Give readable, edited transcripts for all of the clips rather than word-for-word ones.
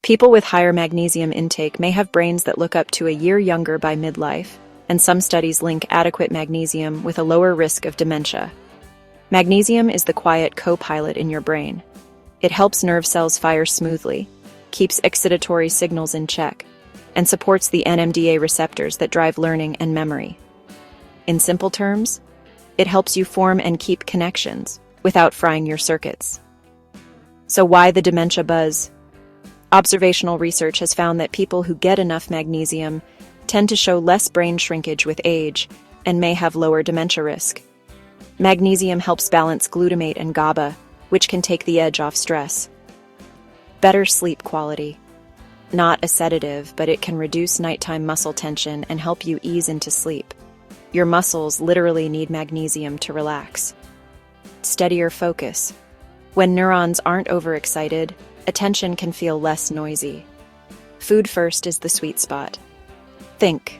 People with higher magnesium intake may have brains that look up to a year younger by midlife, and some studies link adequate magnesium with a lower risk of dementia. Magnesium is the quiet co-pilot in your brain. It helps nerve cells fire smoothly, keeps excitatory signals in check, and supports the NMDA receptors that drive learning and memory. In simple terms, it helps you form and keep connections without frying your circuits. So why the dementia buzz? Observational research has found that people who get enough magnesium tend to show less brain shrinkage with age and may have lower dementia risk. Magnesium helps balance glutamate and GABA, which can take the edge off stress. Better sleep quality. Not a sedative, but it can reduce nighttime muscle tension and help you ease into sleep. Your muscles literally need magnesium to relax. Steadier focus. When neurons aren't overexcited, attention can feel less noisy. Food first is the sweet spot. Think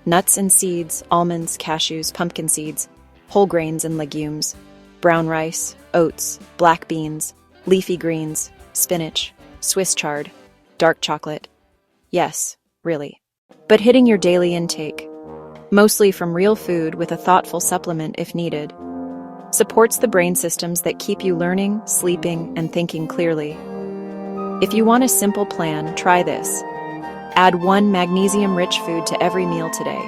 nuts and seeds, almonds, cashews, pumpkin seeds, whole grains and legumes, brown rice, oats, black beans, leafy greens, spinach, Swiss chard, dark chocolate. Yes, really. But hitting your daily intake, mostly from real food with a thoughtful supplement if needed, supports the brain systems that keep you learning, sleeping, and thinking clearly. If you want a simple plan, try this. Add one magnesium-rich food to every meal today.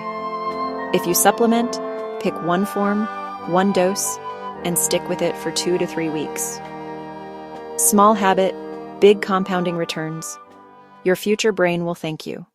If you supplement, pick one form, one dose, and stick with it for 2 to 3 weeks. Small habit, big compounding returns. Your future brain will thank you.